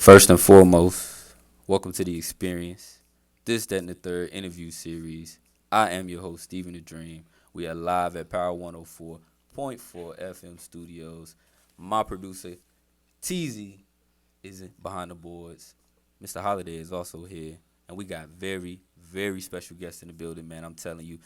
First and foremost, welcome to the experience. This, that, and the third interview series. I am your host, Stephen the Dream. We are live at Power 104.4 FM Studios. My producer, TZ, is behind the boards. Mr. Holiday is also here. And we got very, very special guests in the building, man. I'm telling you,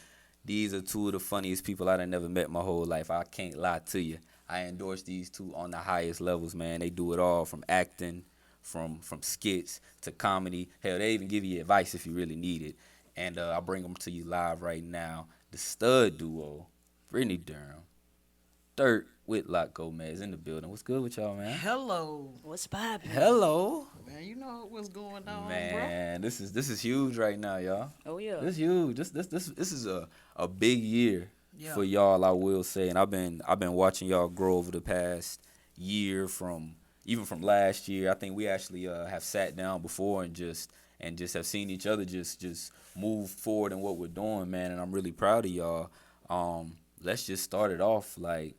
these are two of the funniest people I've never met my whole life. I can't lie to you. I endorse these two on the highest levels, man. They do it all from acting, from skits to comedy. Hell, they even give you advice if you really need it. And I bring them to you live right now. The stud duo, Brittany Durham, Dirt Whitlock Gomez in the building. What's good with y'all, man? Hello. What's poppin'? Hello. Man, you know what's going on, Man, this is huge right now, y'all. Oh yeah. This huge. This is a big year Yeah. for y'all, I will say. And I've been watching y'all grow over the past year from last year. I think we actually have sat down before and just have seen each other just move forward in what we're doing, man. And I'm really proud of y'all. Let's just start it off. Like,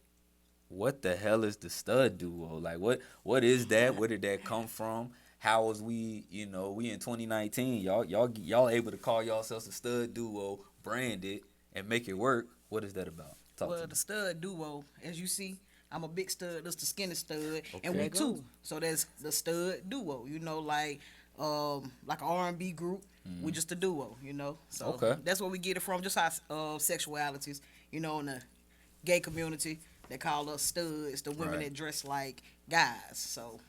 what the hell is the stud duo? Like, what is that? Where did that come from? How was we? We in 2019. Y'all able to call yourselves a stud duo, brand it, and make it work? What is that about? Talk to Well, me. the stud duo, as you see, I'm a big stud. That's the skinny stud, and Okay. we two. So that's the stud duo. Like an R&B group. We just a duo. So Okay. that's where we get it from. Just our sexualities. In the gay community, they call us studs. The women Right. that dress like guys. So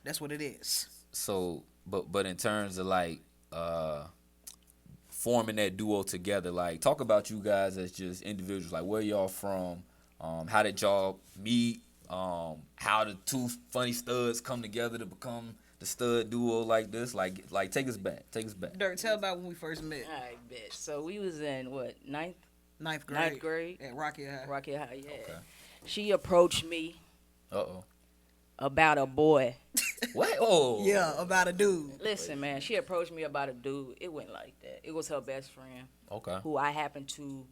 that's what it is. So, but in terms of like forming that duo together, like talk about you guys as just individuals. Like where y'all from? How did y'all meet? How the two funny studs come together to become the stud duo like this? Like take us back. Dirt, tell about when we first met. All right, bitch. So we was in what ninth Ninth grade. Ninth grade. At Rocky High. Rocky High. Yeah. Okay. She approached me Uh-oh. about a boy. What? Oh. Yeah, about a dude. Listen, man. She approached me about a dude. It went like that. It was her best friend, Okay. who I happened to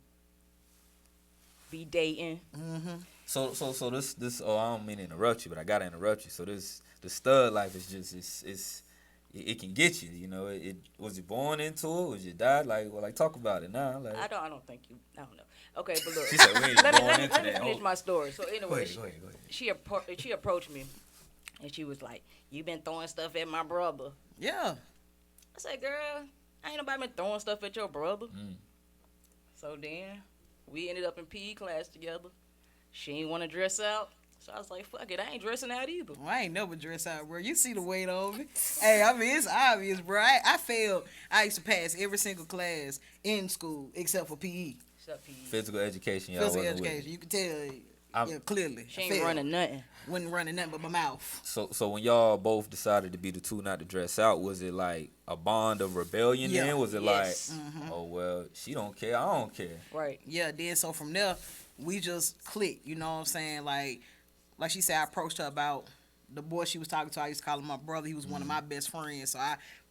be dating. Mm-hmm. So this. Oh, I don't mean to interrupt you, but I gotta interrupt you. So the stud life is just it can get you. It was you born into it? Was you died? Like talk about it now. Like I don't think you. I don't know. Okay, but look. she said we ain't let me going into let me that. finish Oh, my story. So go anyway, ahead, go ahead. she approached me, and she was like, "You been throwing stuff at my brother." Yeah. I said, "Girl, ain't nobody been throwing stuff at your brother." Mm. So then we ended up in PE class together. She ain't want to dress out, so I was like, "Fuck it, I ain't dressing out either." Well, I ain't never dress out, bro. You see the weight on me. Hey, I mean, it's obvious, bro. I failed. I used to pass every single class in school except for PE. Except PE. Physical education, y'all. Physical wasn't with education. it. You can tell, I'm- clearly. She I ain't failed. running nothing. Wasn't running nothing but my mouth. So when y'all both decided to be the two not to dress out, was it like a bond of rebellion? Yeah. Then was it Yes. like, oh well, she don't care, I don't care. Right. Yeah, then so from there, we just clicked. You know what I'm saying? Like she said, I approached her about the boy she was talking to. I used to call him my brother. He was one of my best friends. So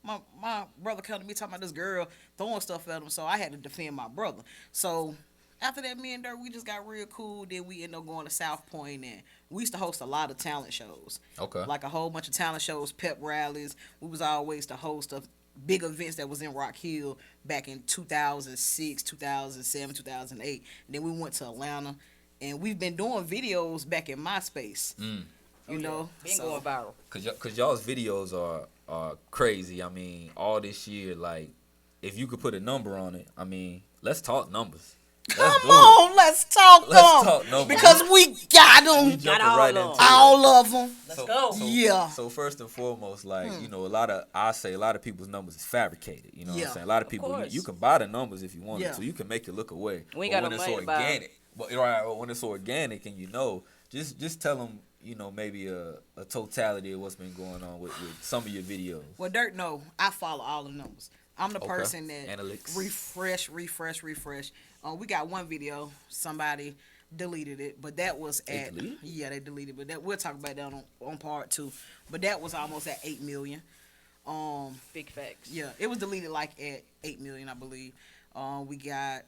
my brother came to me talking about this girl throwing stuff at him. So I had to defend my brother. So after that, me and Dirt, we just got real cool. Then we ended up going to South Point, and we used to host a lot of talent shows. Okay. Like a whole bunch of talent shows, pep rallies. We was always the host of big events that was in Rock Hill back in 2006, 2007, 2008. And then we went to Atlanta, and we've been doing videos back in MySpace. You know? Been So- going viral. Cause y'all's videos are crazy. I mean, all this year, like, if you could put a number on it, I mean, let's talk numbers. Let's Come on, let's talk Let's them. talk numbers. Because we got We them. jumping all right of into them. it. All of them. Let's go. Yeah. So first and foremost, like, a lot of people's numbers is fabricated. You know what Yeah. I'm saying? A lot of people, course. you can buy the numbers if you want Yeah. to. You can make it look away. We ain't But got when no it's money to buy 'em. organic, but when it's organic and just tell them, maybe a totality of what's been going on with some of your videos. Well, Dirt, no, I follow all the numbers. I'm the Okay. person that Analytics. refresh. We got one video, somebody deleted it, but that was They at deleted it? yeah, they deleted, but that we'll talk about that on part 2. But that was almost at 8 million. Big facts. Yeah, it was deleted like at 8 million, I believe. We got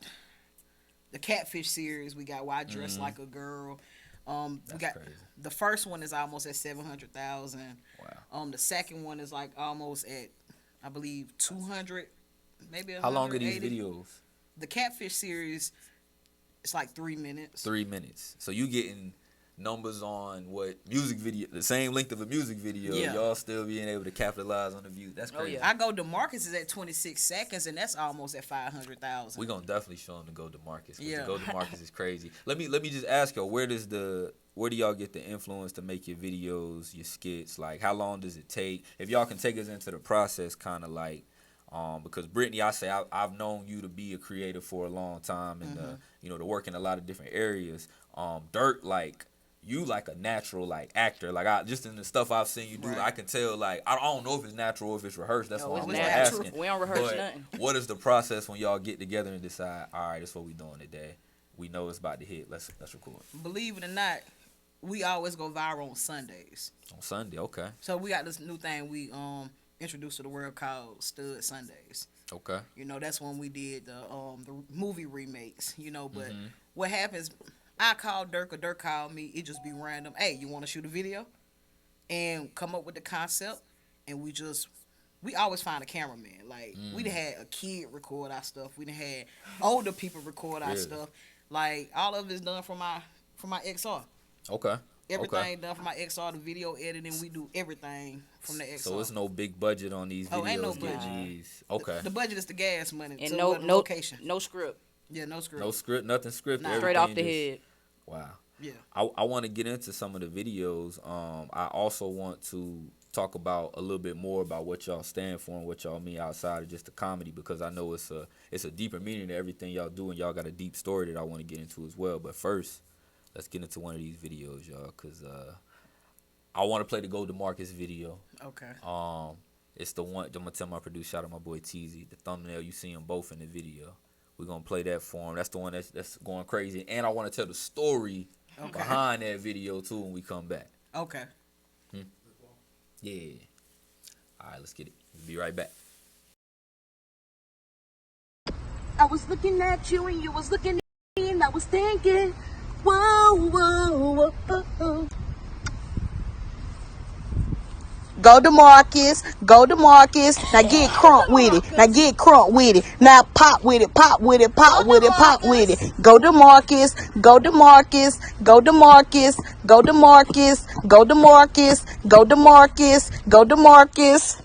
the Catfish series. We got Why I Dress Like a Girl. We got crazy. the first one is almost at 700,000. Wow. The second one is like almost at, I believe, 200, maybe 180. How long are these videos? The Catfish series, it's like 3 minutes. 3 minutes. So you getting numbers on what music video, the same length of a music video, Yeah. y'all still being able to capitalize on the views. That's crazy. yeah. I go DeMarcus is at 26 seconds, and that's almost at 500,000. We're gonna definitely show them to go DeMarcus. Yeah. The go DeMarcus is crazy. Let me just ask y'all, where do y'all get the influence to make your videos, your skits? Like, how long does it take? If y'all can take us into the process, kind of like, because Brittany, I've known you to be a creator for a long time, and to work in a lot of different areas. Dirk, like, you like a natural like actor. Like, I just in the stuff I've seen you do, Right. I can tell. Like, I don't know if it's natural or if it's rehearsed. That's No, why it's I'm natural. asking. We don't rehearse But nothing. what is the process when y'all get together and decide, all right, that's what we doing today? We know it's about to hit. Let's record. Believe it or not, we always go viral on Sundays. On Sunday, okay. So we got this new thing we introduced to the world called Stud Sundays. Okay. That's when we did the movie remakes. But Mm-hmm. what happens? I call Dirk or Dirk call me. It just be random. Hey, you want to shoot a video? And come up with the concept, and we always find a cameraman. Like, we done had a kid record our stuff. We done had older people record our Really? stuff. Like, all of it's done from my XR. Okay. Everything done from my XR, the video editing, we do everything from the XR. So it's no big budget on these videos. Oh, ain't no get budget. G's. Okay. The budget is the gas money And to no the location. no script. Yeah, no script. No script, nothing scripted. Nah. Straight off the everything head. Wow. Yeah. I want to get into some of the videos. I also want to talk about a little bit more about what y'all stand for and what y'all mean outside of just the comedy, because I know it's a deeper meaning to everything y'all do, and y'all got a deep story that I want to get into as well. But first, let's get into one of these videos, y'all, because I want to play the Go DeMarcus video. Okay. It's the one, I'm going to tell my producer, shout out my boy Teasy, the thumbnail, you see them both in the video. We're going to play that for him. That's the one that's going crazy. And I want to tell the story behind that video, too, when we come back. Okay. Yeah. All right, let's get it. We'll be right back. I was looking at you and you was looking at me and I was thinking, whoa, whoa, whoa, whoa. Go DeMarcus, go DeMarcus. Now get crunk with it. Now get crunk with it. Now pop with it, pop with it, pop with it, pop with it. Go DeMarcus, go DeMarcus, go DeMarcus, go DeMarcus, go DeMarcus, go DeMarcus, go DeMarcus.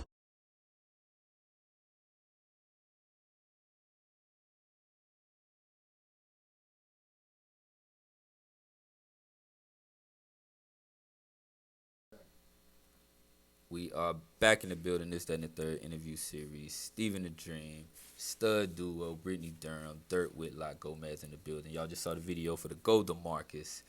We are back in the building. This, that, and the third interview series. Steven the Dream, Stud Duo, Brittany Durham, Dirt Whitlock, Gomez in the building. Y'all just saw the video for the Go DeMarcus.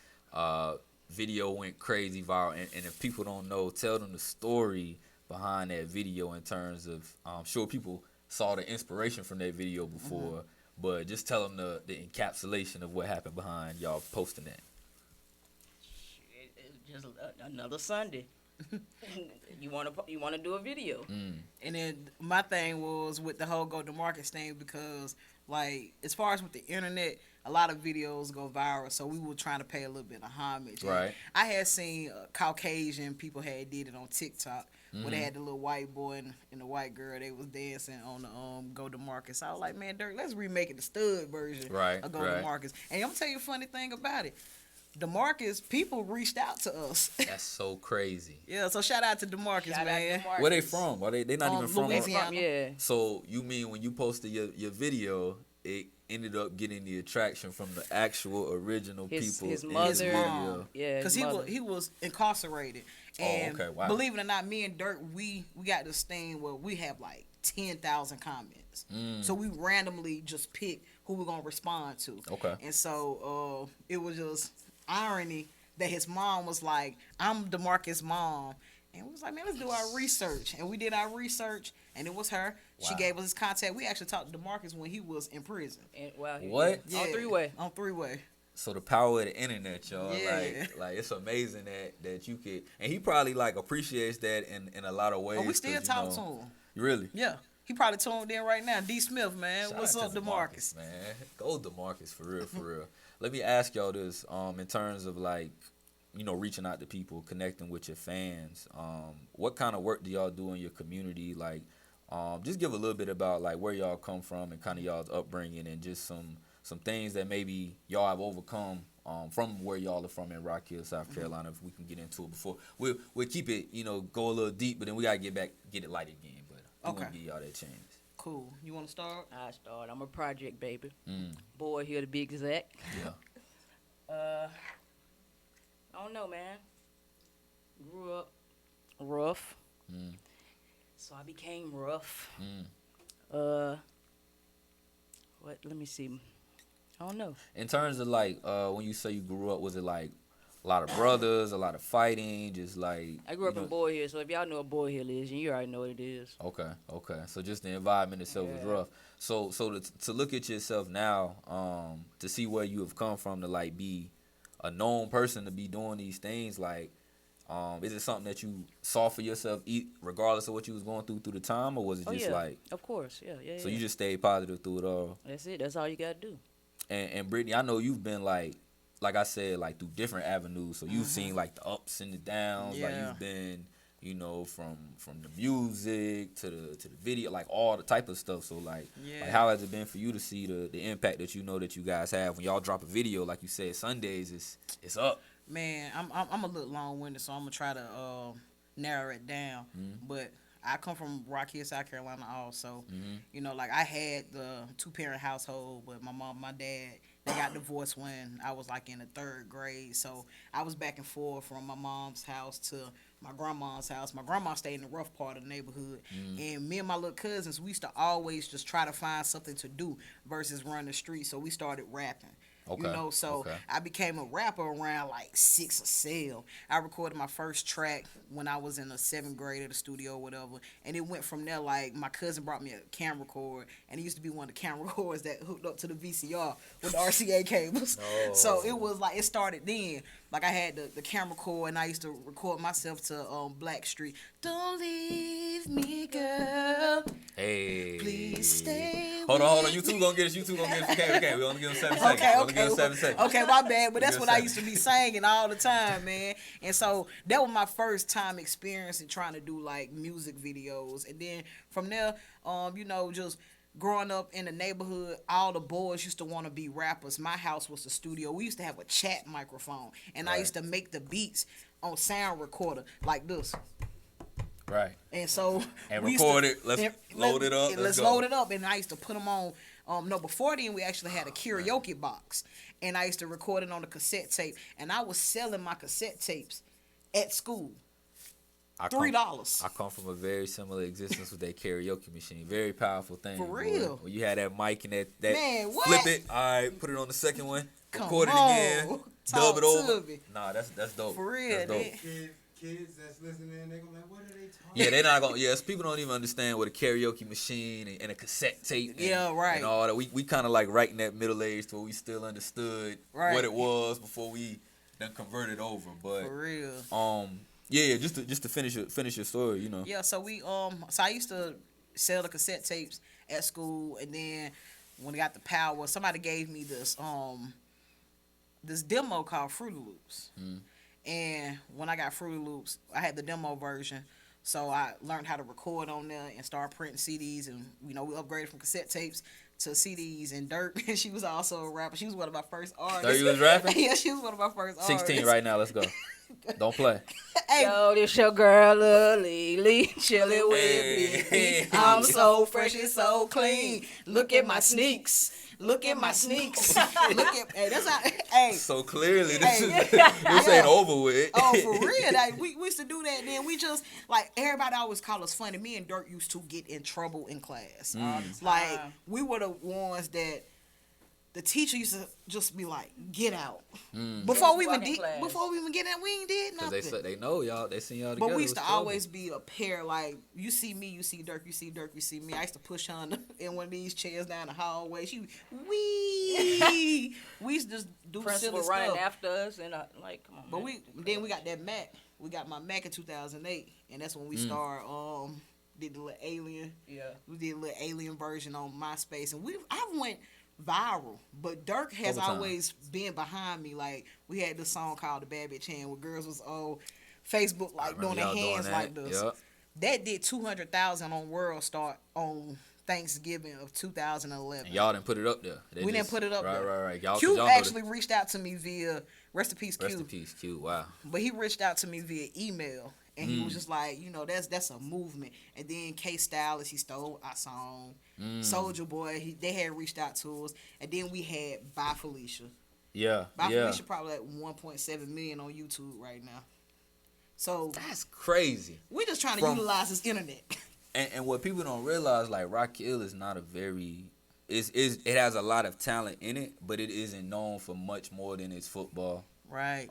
Video went crazy viral. And if people don't know, tell them the story behind that video in terms of, I'm sure people saw the inspiration from that video before, but just tell them the encapsulation of what happened behind y'all posting that. It's just another Sunday. You want to do a video. And then my thing was with the whole Go DeMarcus thing, because, like, as far as with the internet, a lot of videos go viral, so we were trying to pay a little bit of homage. Right. And I had seen Caucasian people had did it on TikTok, where they had the little white boy and the white girl. They was dancing on the Go DeMarcus. I was like, man, Dirk, let's remake it the stud version of Go DeMarcus. And I'm gonna tell you a funny thing about it. DeMarcus, people reached out to us. That's so crazy. Yeah, so shout out to DeMarcus, Shout out man. DeMarcus. Where they from? Are they not even from? Louisiana. Yeah. So you mean when you posted your video, it ended up getting the attraction from the actual original people His in mother. his His video? mom. Yeah. Because he was incarcerated. And okay, wow. believe it or not, me and Dirk, we got this thing where we have like 10,000 comments. So we randomly just pick who we're going to respond to. Okay. And so it was just irony that his mom was like, I'm DeMarcus' mom. And we was like, man, let's do our research. And we did our research, and it was her. She Wow. gave us his contact. We actually talked to DeMarcus when he was in prison. And, well, What? Yeah. On three-way. On three-way. So the power of the internet, y'all. Yeah. Like it's amazing that you could, and he probably like appreciates that in a lot of ways. Oh, we still 'cause, you talk know- to him. Really? Yeah. He probably tuned in right now. D. Smith, man. Shout What's out up, to DeMarcus? man? Go DeMarcus for real, for real. Let me ask y'all this. In terms of like reaching out to people, connecting with your fans. What kind of work do y'all do in your community? Like, just give a little bit about like where y'all come from and kind of y'all's upbringing and just some things that maybe y'all have overcome from where y'all are from in Rock Hill, South Carolina. If we can get into it before we'll keep it, go a little deep, but then we gotta get it light again. But we want to give y'all that chance. Cool. You want to start? I start. I'm a project baby. Mm. Boy here to be exact. Yeah. I don't know, man. Grew up rough. Mm. So I became rough. Mm. Let me see. I don't know. In terms of like when you say you grew up, was it like a lot of brothers, a lot of fighting, just like I grew up in Boy Hill, so if y'all know what Boy Hill is, you already know what it is. Okay. So just the environment itself was rough. So to look at yourself now, to see where you have come from, to like be a known person, to be doing these things, like, is it something that you saw for yourself, regardless of what you was going through the time, or was it just like? Of course, yeah. So you just stayed positive through it all. That's it. That's all you gotta do. And Brittany, I know you've been like I said, like through different avenues. So you've seen like the ups and the downs. Yeah. Like you've been, from the music to the video, like all the type of stuff. So like how has it been for you to see the impact that that you guys have when y'all drop a video? Like you said, Sundays it's up. Man, I'm a little long-winded, so I'm gonna try to narrow it down. But I come from Rock Hill, South Carolina, also. Like I had the 2-parent household, but my mom, my dad, they got divorced when I was like in the 3rd grade. So I was back and forth from my mom's house to my grandma's house. My grandma stayed in the rough part of the neighborhood, and me and my little cousins, we used to always just try to find something to do versus run the street. So we started rapping. Okay. I became a rapper around like 6 or 7. I recorded my first track when I was in the 7th grade at the studio or whatever, and it went from there. Like my cousin brought me a camera cord, and it used to be one of the camera cords that hooked up to the VCR with the RCA cables. Oh. So it was like it started then. Like I had the camera cord, and I used to record myself to Black Street. Don't leave me, girl. Hey. Please stay. Hold on. You two gonna get us. Okay. We only give them 7 seconds. Okay, my bad. But that's what I used to be singing all the time, man. And so that was my first time experiencing trying to do like music videos. And then from there, just growing up in the neighborhood, all the boys used to want to be rappers. My house was the studio. We used to have a chat microphone, and I used to make the beats on sound recorder like this. Right. And so we record it. Let's load it up. Let's load it up. And I used to put them on. Before then we actually had a karaoke box, and I used to record it on a cassette tape, and I was selling my cassette tapes at school. $3. I come from a very similar existence with that karaoke machine. Very powerful thing. For real. When you had that mic and that Man, what? flip it. All right, put it on the second one. Come record it on. again. Talk Dub it over. to me. Nah, that's dope. For real, That's dope. man. Kids that's listening, they gonna be like, what are they talking Yeah, they're not gonna. Yes, people don't even understand what a karaoke machine and a cassette tape. And all that. We kind of like right in that middle age to where we still understood what it was before we done converted over. But for real. Yeah, just to finish your story, Yeah, so so I used to sell the cassette tapes at school, and then when I got the power, somebody gave me this demo called Fruity Loops. And when I got Fruity Loops, I had the demo version. So I learned how to record on there and start printing CDs. And, we upgraded from cassette tapes to CDs. And Dirt, she was also a rapper. She was one of my first artists. Dirt, you was rapping? Yeah, she was one of my first artists. 16 right now. Let's go. Don't play. Hey. Yo, this your girl, Lily, chillin' with me. I'm so fresh and so clean. Look at my sneaks. Look at my sneaks. Hey, that's how. Hey. So clearly, this ain't over with. Oh, for real. Like, we used to do that. Then we just, like, everybody always call us funny. Me and Dirt used to get in trouble in class. Like, we were the ones that the teacher used to just be like, get out. Before we even get out, we ain't did nothing. Because they know y'all, they seen y'all together. But we used to always be a pair, like, you see me, you see Dirk, you see Dirk, you see me. I used to push her in one of these chairs down the hallway. We used to just do Principal silly running stuff. after us, and like, come on. But man. then we got that Mac. We got my Mac in 2008, and that's when we started did the little alien. Yeah. We did a little alien version on MySpace, and I went viral. But Dirk has Couple always been behind me. Like, we had this song called The Bad Bitch Hand where girls was Facebook like doing their hands like this. Yep. That did 200,000 on World Star on Thanksgiving of 2011. And y'all didn't put it up there. We didn't put it up there. Right. Y'all, Q y'all actually reached out to me via rest in peace Q. Rest in peace, Q. Wow. But he reached out to me via email, and he was just like, that's a movement. And then K Stylist, he stole our song. Soldier Boy, they had reached out to us, and then we had Bye Felicia. Yeah. Bye Felicia probably at 1.7 million on YouTube right now. So That's crazy. we're just trying to utilize this internet. And what people don't realize, like, Rock Hill is not a very it has a lot of talent in it, but it isn't known for much more than its football. Right.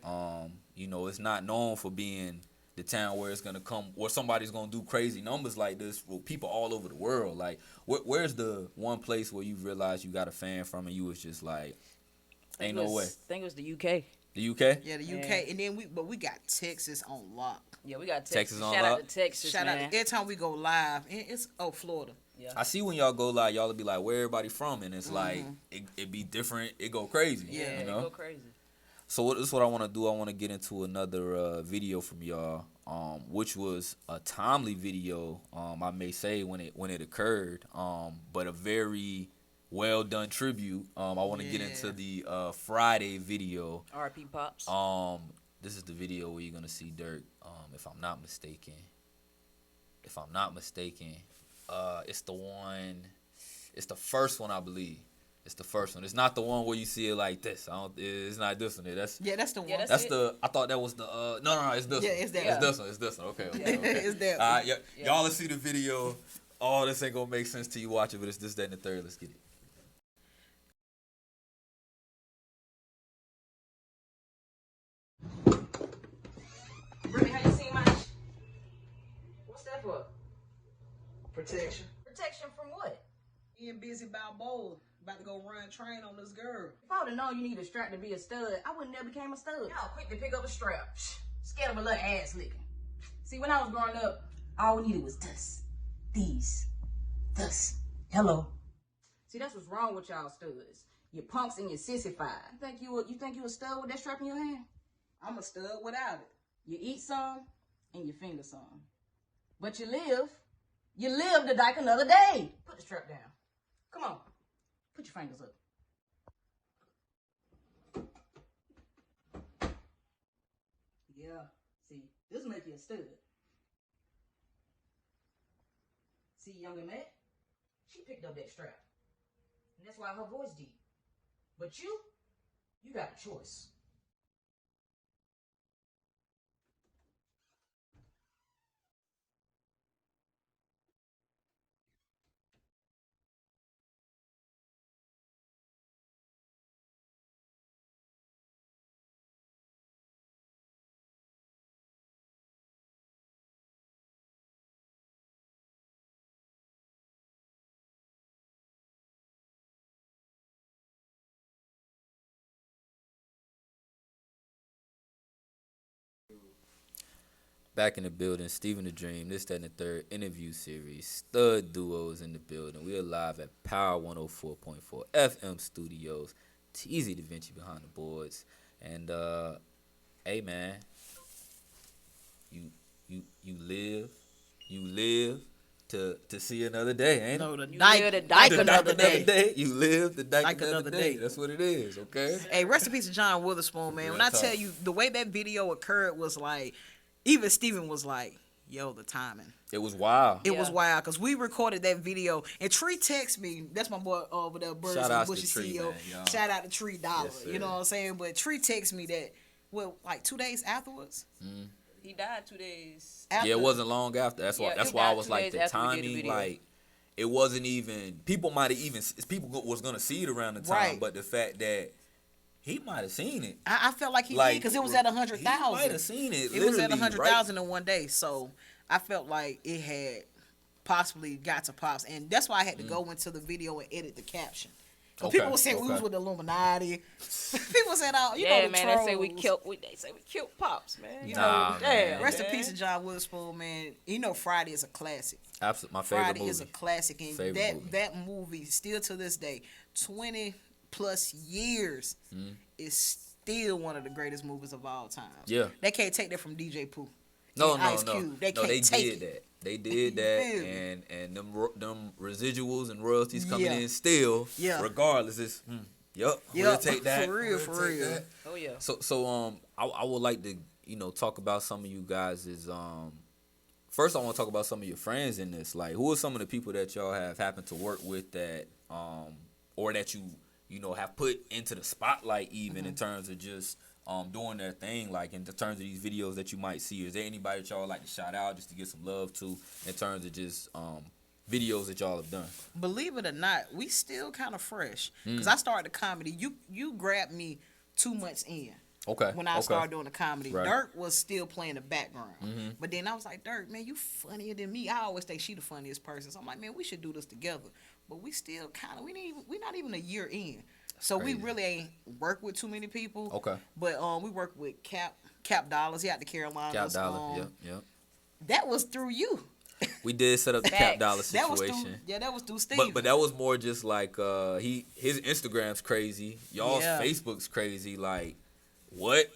It's not known for being the town where it's gonna come, where somebody's gonna do crazy numbers like this with people all over the world. Like, where's the one place where you realized you got a fan from and you was just like, ain't no way? I think it was the UK. The UK? Yeah, the UK, and then we got Texas on lock. Yeah, we got Texas on Shout lock. out to Texas, Shout man. out every time we go live, and it's Florida. Yeah. I see when y'all go live, y'all will be like, where everybody from? And it's like, it be different. It go crazy. Yeah, you know? it go crazy. So this is what I want to do. I want to get into another video from y'all, which was a timely video, I may say, when it occurred, but a very well done tribute. I want to get into the Friday video. R.I.P. Pops. This is the video where you're gonna see Dirk. If I'm not mistaken, it's the one. It's the first one, I believe. It's the first one. It's not the one where you see it like this. It's not this one. That's the one. Yeah, that's the. I thought that was the. No. It's this. Yeah, one. it's that It's one. this one. It's this one. Okay. It's that All one. right, y'all let's see the video. Oh, this ain't gonna make sense till you watch it, but it's this, that, and the third. Let's get it. Brittany, how you seen my What's that for? Protection. Protection from what? Being busy about bowling, about to go run train on this girl. If I would have known you needed a strap to be a stud, I would never became a stud. Y'all quick to pick up a strap. Scared of a little ass licking. See, when I was growing up, all we needed was this. These. This. Hello. See, that's what's wrong with y'all studs. You punks and you sissified. You think you a stud with that strap in your hand? I'm a stud without it. You eat some and you finger some. But you live to dyke another day. Put the strap down. Come on. Put your fingers up. Yeah. See, this make you a stud. See, younger Matt? She picked up that strap. And that's why her voice deep. But you got a choice. Back in the building, Stephen the Dream, this, that, and the third interview series. Stud duos in the building. We are live at Power 104.4 FM Studios. Teasy Da Vinci behind the boards. And hey man, you live to see another day, ain't it? No, the You dyke, live to dyke dyke another another day. You live to dyke Dyke another another day. day. That's what it is, okay? Hey, rest in peace to John Witherspoon, man. Real When I talk. tell you, the way that video occurred was like, even Steven was like, yo, the timing. It was wild. It was Yeah. wild because we recorded that video and Tree texted me. That's my boy over there, Birds Shout and outs to Bushy Tree, CEO. man, y'all. Shout out to Tree Dollar. Yes, sir. You know what I'm saying? But Tree texted me that, well, like 2 days afterwards. He died 2 days. After, Yeah, it wasn't long after. That's why. Yeah, That's it why I died was 2 like days the after we did the timing. video. Like it wasn't even. People might have even. People was gonna see it around the time, Right. but the fact that he might have seen it. I felt like he Like did because it was at He might 100,000. have seen it. It was at literally, 100,000 in one day. So I felt like it had possibly got to Pops. And that's why I had to go into the video and edit the caption. So Okay, people were saying we okay. was with the Illuminati. People said, oh, you know, Yeah, the man. trolls. They say we killed Pops, man. You Nah, know, man. damn. Rest in man. peace to John Witherspoon, man. You know Friday is a classic. Absolutely, my favorite Friday movie. is a classic, and Favorite that movie. that movie still to this day 20 plus years is still one of the greatest movies of all time. Yeah. They can't take that from DJ Pooh. No, and no, Ice no. Cube. They no, can't they take did it. that. They did You that, feel me? and them residuals and royalties coming Yeah. in still. Yeah. Regardless, it's we'll take that. For real, We'll for take real. that. Oh yeah. So I would like to talk about some of you guys. First I want to talk about some of your friends in this. Like, who are some of the people that y'all have happened to work with that or that you have put into the spotlight even in terms of just doing their thing, like in terms of these videos that you might see? Is there anybody that y'all would like to shout out just to get some love to in terms of just videos that y'all have done? Believe it or not, we still kind of fresh. Because I started the comedy. You grabbed me 2 months in. Okay. When I started doing the comedy. Right. Dirk was still playing the background. But then I was like, Dirk, man, you funnier than me. I always think she the funniest person. So I'm like, man, we should do this together. But we still kind of, we're not even a year in. So crazy. we really ain't work with too many people. Okay. But we work with Cap Dollars. He out the Carolinas. Cap Dollar. Yep. That was through you. We did set up the Cap Dollar situation. That was through Steve. But that was more just like his Instagram's crazy. Y'all's Facebook's crazy. Like, what?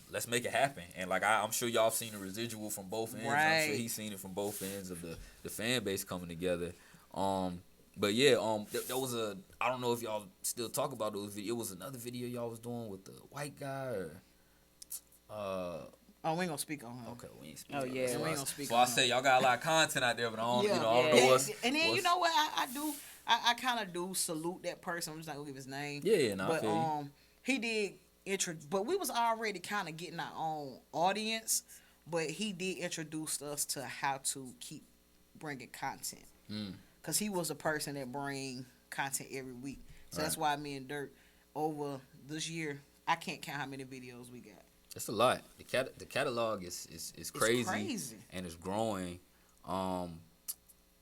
Let's make it happen. And like I'm sure y'all seen the residual from both ends. Right. I'm sure he's seen it from both ends of the fan base coming together. But yeah, there was I don't know if y'all still talk about those videos. It was another video y'all was doing with the white guy Oh, we ain't gonna speak on him. Okay, we ain't speak. Oh yeah, so we ain't gonna speak. So on I say y'all got a lot of content out there, but I don't, I don't know what's. And then you know what I do? I kind of do salute that person. I'm just not gonna give his name. Yeah, no, I but feel you. he did but we was already kind of getting our own audience. But he did introduce us to how to keep bringing content. Cause he was a person that bring content every week. So that's why me and Dirk over this year, I can't count how many videos we got. It's a lot. The catalog is crazy, It's crazy. And it's growing.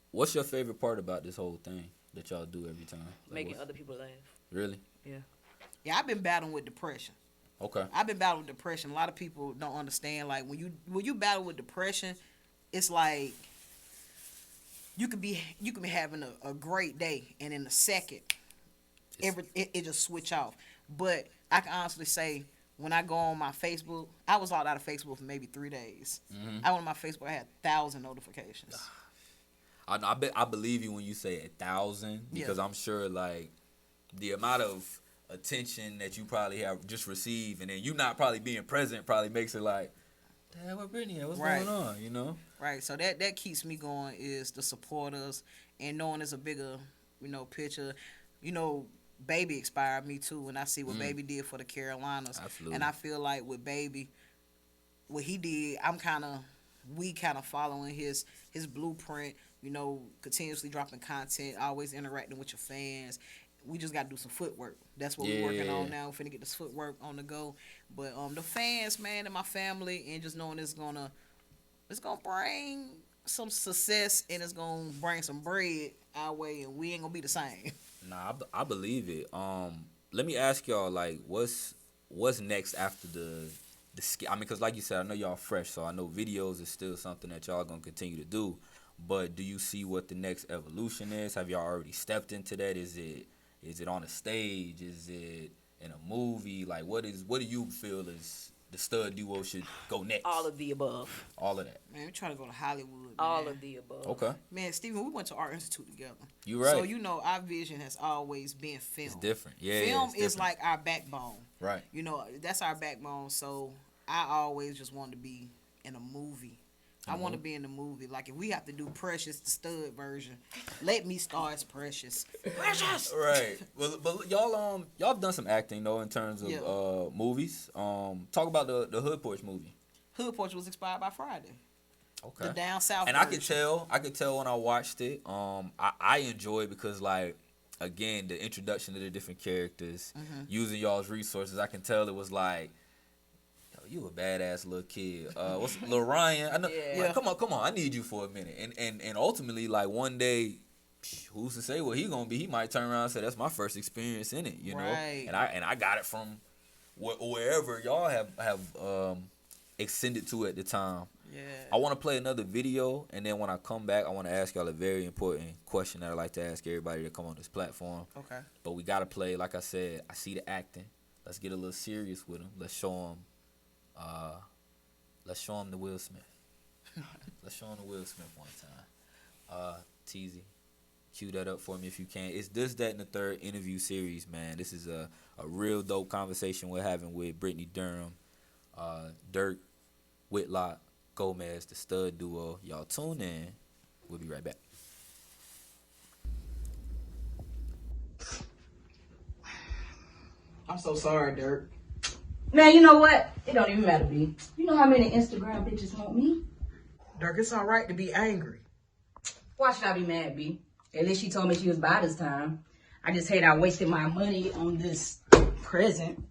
What's your favorite part about this whole thing that y'all do every time? Like, Making other people laugh. Really? Yeah. Yeah, I've been battling with depression. Okay. I've been battling with depression. A lot of people don't understand. Like when you battle with depression, it's like you could be having a great day, and in a second, it just switch off. But I can honestly say, when I go on my Facebook, I was locked out of Facebook for maybe 3 days. I went on my Facebook, I had 1,000 notifications. I believe you when you say 1,000 because I'm sure like the amount of attention that you probably have just received, and then you not probably being present probably makes it like, damn, where Brittany at? What's going on? You know? Right. So that keeps me going is the supporters and knowing there's a bigger, picture. Baby inspired me too when I see what Baby did for the Carolinas. Absolutely. And I feel like with Baby, what he did, we kind of following his blueprint, continuously dropping content, always interacting with your fans. We just got to do some footwork. That's what we're working on now. We're finna get this footwork on the go. But the fans, man, and my family, and just knowing it's gonna bring some success and it's gonna bring some bread our way, and we ain't gonna be the same. Nah, I believe it. Let me ask y'all, like, what's next after the I mean, because like you said, I know y'all fresh, so I know videos is still something that y'all gonna continue to do. But do you see what the next evolution is? Have y'all already stepped into that? Is it on a stage? Is it in a movie? Like, what do you feel is the stud duo should go next? All of the above. All of that. Man, we're trying to go to Hollywood. All of the above. Okay. Man, Steven, we went to Art Institute together. You right. So our vision has always been film. It's different. Yeah. Film it's is different. like our backbone. Right. That's our backbone. So I always just wanted to be in a movie. I want to be in the movie. Like, if we have to do Precious, the stud version, let me star as Precious. Precious! Right. Well, but y'all have done some acting, though, in terms of movies. Talk about the Hood Porch movie. Hood Porch was inspired by Friday. Okay. The Down South And version. I could tell when I watched it. I enjoy it because, like, again, the introduction to the different characters, using y'all's resources, I can tell it was like, you a badass little kid. What's Lil Ryan? I know. Yeah. Like, come on. I need you for a minute. And ultimately, like, one day, who's to say what he gonna be? He might turn around and say, "That's my first experience in it," you know. Right. And I got it from wherever y'all have extended to at the time. Yeah. I want to play another video, and then when I come back, I want to ask y'all a very important question that I like to ask everybody that come on this platform. Okay. But we gotta play, like I said. I see the acting. Let's get a little serious with him. Let's show him. Let's show him the Will Smith. Let's show him the Will Smith one time. Teasy, cue that up for me if you can. It's This, That, and the Third interview series, man. This is a real dope conversation we're having with Brittany Durham, Dirk, Whitlock, Gomez, the stud duo. Y'all tune in. We'll be right back. I'm so sorry, Dirk. Man, you know what? It don't even matter, B. You know how many Instagram bitches want me? Dirk, it's all right to be angry. Why should I be mad, B? At least she told me she was by this time. I just hate I wasted my money on this present.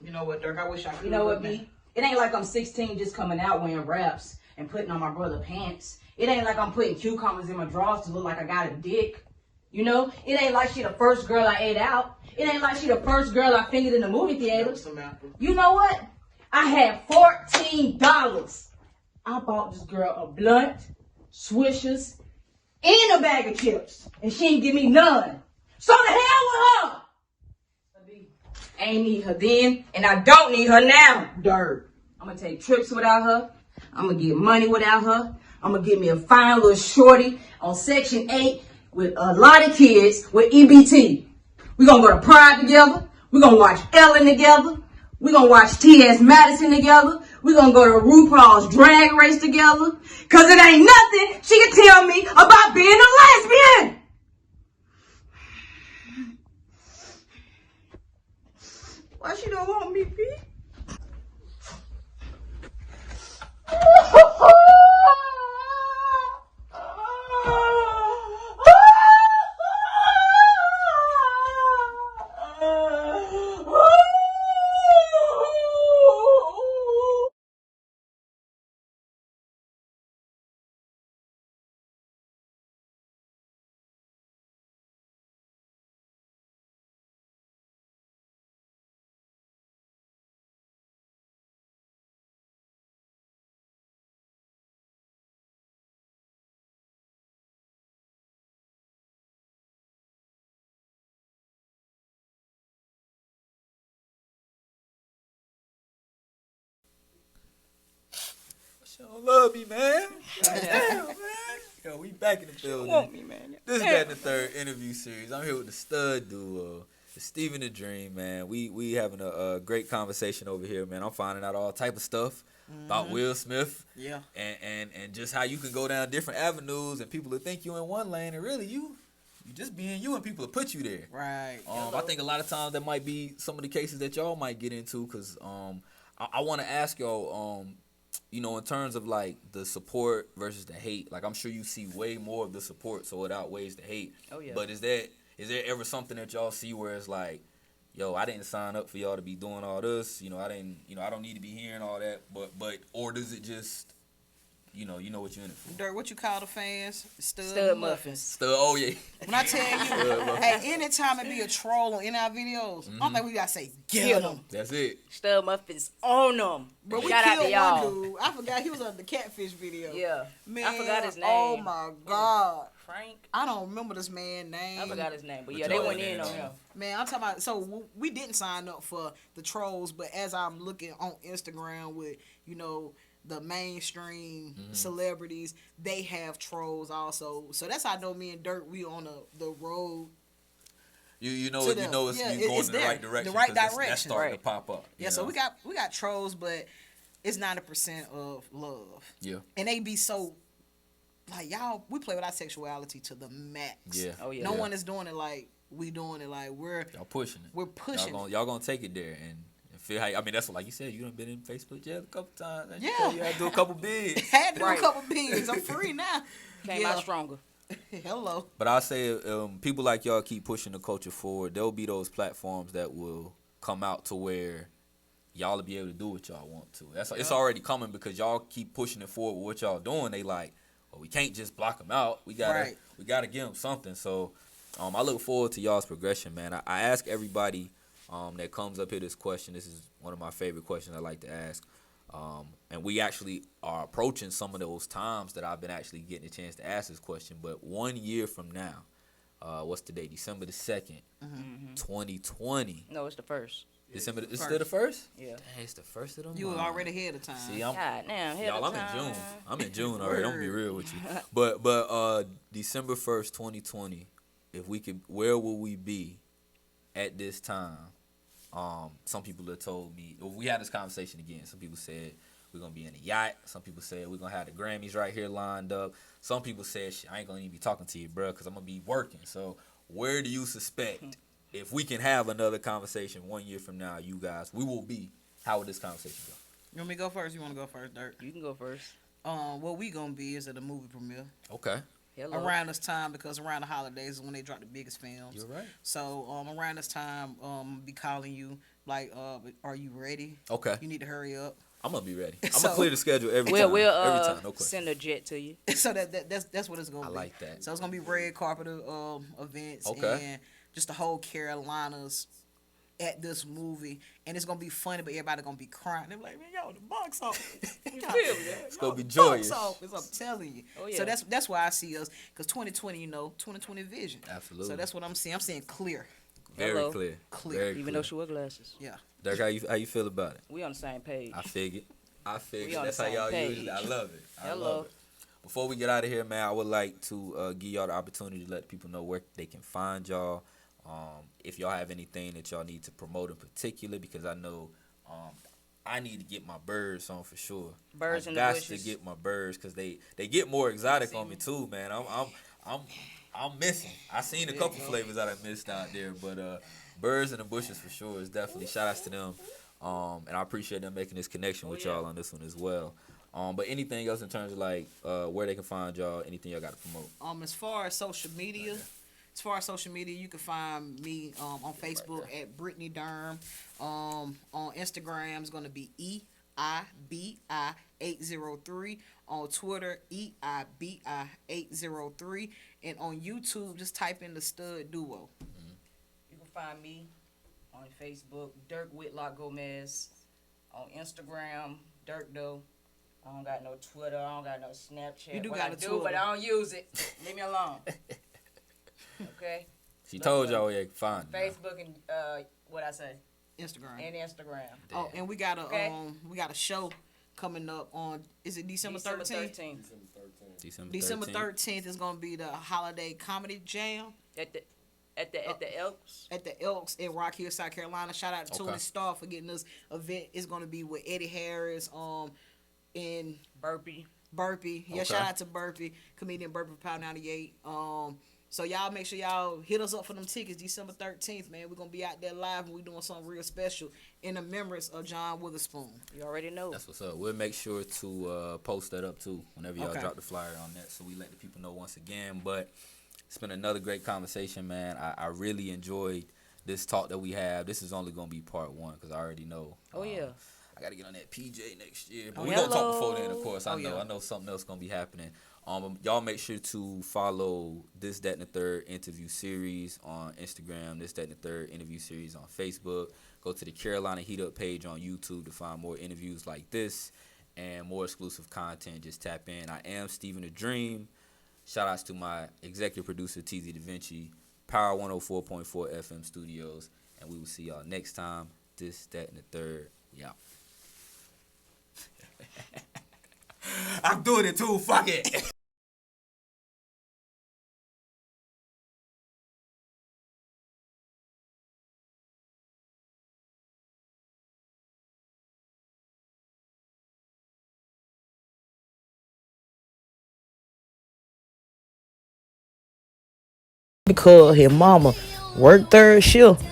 You know what, Dirk? I wish I could. You know what, B? It ain't like I'm 16 just coming out wearing wraps and putting on my brother pants. It ain't like I'm putting cucumbers in my drawers to look like I got a dick. You know? It ain't like she the first girl I ate out. It ain't like she the first girl I fingered in the movie theater. You know what? I had $14. I bought this girl a blunt, swishers, and a bag of chips. And she ain't give me none. So the hell with her! I ain't need her then, and I don't need her now. Dirk. I'm gonna take trips without her. I'm gonna get money without her. I'm gonna get me a fine little shorty on Section 8 with a lot of kids with EBT. We're gonna go to Pride together. We're gonna watch Ellen together. We're gonna watch T.S. Madison together. We're gonna go to RuPaul's Drag Race together. Cause it ain't nothing she can tell me about being a lesbian. Why she don't want me, P? She don't love me, man. Damn, man. Yo, we back in the building. Want me, man. This, That, and the Third interview series. I'm here with the stud duo, the Steven the Dream, man. We having a great conversation over here, man. I'm finding out all type of stuff about Will Smith. Yeah. And just how you can go down different avenues and people will think you in one lane and really you just being you and people will put you there. Right. I think a lot of times that might be some of the cases that y'all might get into because I want to ask y'all, you know, in terms of like the support versus the hate, like I'm sure you see way more of the support, so it outweighs the hate. Oh, yeah. But is there ever something that y'all see where it's like, yo, I didn't sign up for y'all to be doing all this, I don't need to be hearing all that, but or does it just, you know what you're in it for? Dirk, what you call the fans? Stud muffins. Stud, oh yeah. When I tell you, hey, anytime it be a troll on any of our videos, I don't think we gotta say get them. That's it. Stud muffins on them. But we Shout out to killed y'all. one dude. I forgot he was on the catfish video. Yeah. Man, I forgot his name. Oh my God. Frank. I don't remember this man's name. I forgot his name, but But yeah, they y'all went went in in on on him. him. Man, I'm talking about, so we didn't sign up for the trolls, but as I'm looking on Instagram with, the mainstream celebrities, they have trolls also. So that's how I know me and Dirk, we on the road. You know To it's the- you yeah, going it's in the there. right direction. The right 'cause that's direction. starting Right. to pop up. Yeah, so we got trolls, but it's 90% of love. Yeah. And they be so, like, y'all, we play with our sexuality to the max. Yeah. Oh, yeah. No Yeah. one is doing it like we doing it. Like, Y'all pushing it. we're pushing it. Y'all gonna take it there and feel how. I mean, that's what, like you said, you done been in Facebook jail a couple times. And Yeah. you had to do a couple bids. Had to do Right. a couple beans. I'm free now. Came out stronger. Hello. But I say, people like y'all keep pushing the culture forward. There'll be those platforms that will come out to where y'all will be able to do what y'all want to. It's already coming because y'all keep pushing it forward with what y'all doing. They like, well, we can't just block them out. We gotta give them something. So, I look forward to y'all's progression, man. I ask everybody that comes up here, this question, this is one of my favorite questions I like to ask. And we actually are approaching some of those times that I've been actually getting a chance to ask this question. But 1 year from now, what's the date? December the 2nd, 2020. No, it's the first. December. It's still the first. Yeah. Dang, it's the first of them. You were already ahead of time. See, I'm. God damn, Y'all, I'm in June. I'm in June already. I'm gonna be real with you. But December 1st, 2020. If we could, where will we be at this time? Some people have told me. Well, we had this conversation again. Some people said we're gonna be in a yacht. Some people said we're gonna have the Grammys right here lined up. Some people said I ain't gonna even be talking to you, bro, because I'm gonna be working. So where do you suspect? If we can have another conversation 1 year from now, you guys, we will be. How would this conversation go? You want me to go first? You want to go first, Dirk? You can go first. What we gonna be is at a movie premiere Okay. Hello. around this time, because around the holidays is when they drop the biggest films. You're right. So around this time, be calling you like, are you ready? Okay. You need to hurry up. I'm gonna be ready. I'm So- gonna clear the schedule every We'll time. Every time, no question. send a jet to you. So that's what it's gonna I be. like that. So it's gonna be red carpet events Okay. and just the whole Carolinas at this movie, and it's gonna be funny, but everybody gonna be crying. They're like, man, yo, the box office. It's gonna be Box joyous. office, I'm telling you. Oh, So yeah. that's why I see us, because 2020, 2020 vision. Absolutely. So that's what I'm seeing. I'm seeing clear. Very Hello. clear. Clear. Very Even clear. though she wear glasses. Yeah. Dirk, how you feel about it? We on the same page. I figured. We on That's the how same y'all page. usually. I love it. I Hello. love it. Before we get out of here, man, I would like to give y'all the opportunity to let people know where they can find y'all. If y'all have anything that y'all need to promote in particular, because I know I need to get my birds on for sure. Birds I in the got bushes. to get my birds because they get more exotic on me too, man. I'm missing. I seen a couple flavors that I missed out there, but birds in the bushes for sure is definitely shout outs to them. And I appreciate them making this connection with y'all on this one as well. But anything else in terms of like where they can find y'all, anything y'all got to promote? As far as social media, you can find me on Facebook at Brittany Derm. On Instagram, it's gonna be EIBI803. On Twitter, EIBI803. And on YouTube, just type in the Stud Duo. You can find me on Facebook, Dirk Whitlock Gomez. On Instagram, Dirk Doe. I don't got no Twitter. I don't got no Snapchat. You do What got I a do, Twitter. but I don't use it. Leave me alone. Okay. She told y'all where you can find them. Facebook and what I say, Instagram. and Instagram. Oh, and we got a Okay. we got a show coming up on, is it December 13th? December 13th is gonna be the holiday comedy jam At the Elks. at the Elks in Rock Hill, South Carolina. Shout out to Okay. Tony Starr for getting this event. It's gonna be with Eddie Harris, and Burpee. Burpee. Yeah, Okay. shout out to Burpee, comedian Burpee Power 98. So y'all make sure y'all hit us up for them tickets December 13th, man. We're gonna be out there live and we doing something real special in the remembrance of John Witherspoon. You already know. That's what's up. We'll make sure to post that up too whenever y'all Okay. drop the flyer on that, so we let the people know once again. But it's been another great conversation, man. I really enjoyed this talk that we have. This is only gonna be part one because I already know. Oh, yeah. I gotta get on that PJ next year, but Oh, we gonna talk hello. before then, of course. I Oh, know. yeah. I know something else gonna be happening. Y'all make sure to follow This, That, and the Third interview series on Instagram. This, That, and the Third interview series on Facebook. Go to the Carolina Heat Up page on YouTube to find more interviews like this and more exclusive content. Just tap in. I am Stephen the Dream. Shout outs to my executive producer TZ Da Vinci, Power 104.4 FM Studios, and we will see y'all next time. This, That, and the Third. Yeah. I'm doing it too. Fuck it. Because his mama worked third shift.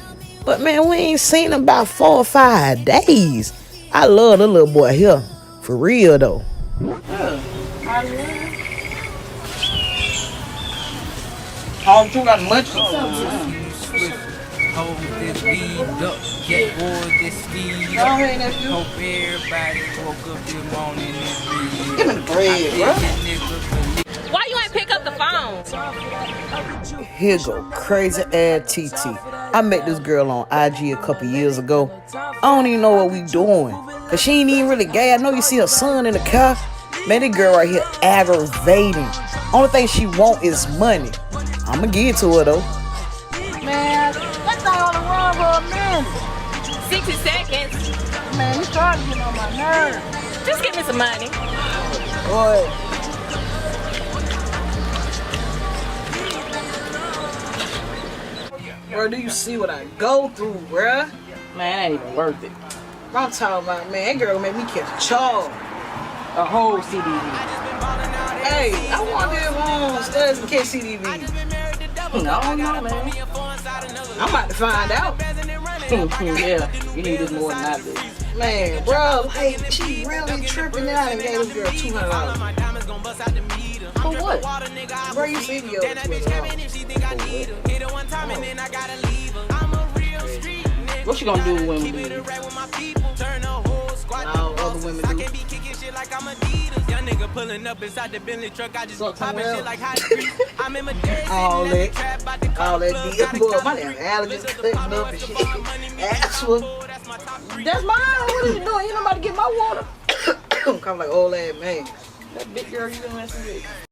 But man, we ain't seen him about 4 or 5 days. I love the little boy here. For real though. All you got much. Hold this weed up, get bored this speed Go up. ahead, nephew. Hope everybody woke up this morning and breathe. Give me the bread, bro. Why you ain't pick up the phone? Here go crazy ass TT. I met this girl on IG a couple years ago. I don't even know what we doing. Cause she ain't even really gay. I know you see her son in the car. Man, this girl right here aggravating. Only thing she want is money. I'ma give it to her though. Man, that thing on the run for a minute. 60 seconds. Man, you trying to get on my nerves. Just give me some money. Boy. Bro, do you see what I go through, bruh? Man, it ain't even worth it. I'm talking about, man, that girl made me catch a charge. A whole CDV. Hey, I wonder if Studs can catch CDV. I don't know, man. I'm about to find out. Yeah, you need this more than I do. Man, bro, like, she really tripping out and gave this girl $200. For what? Bro, you see me over $200. What you gonna do when we leave? All other women do. All that deal. Boy, my damn allergies cutting up and shit. Asthma. That's mine. What are you doing? You know about to get my water. I'm like old ass man. That big girl you been messing with.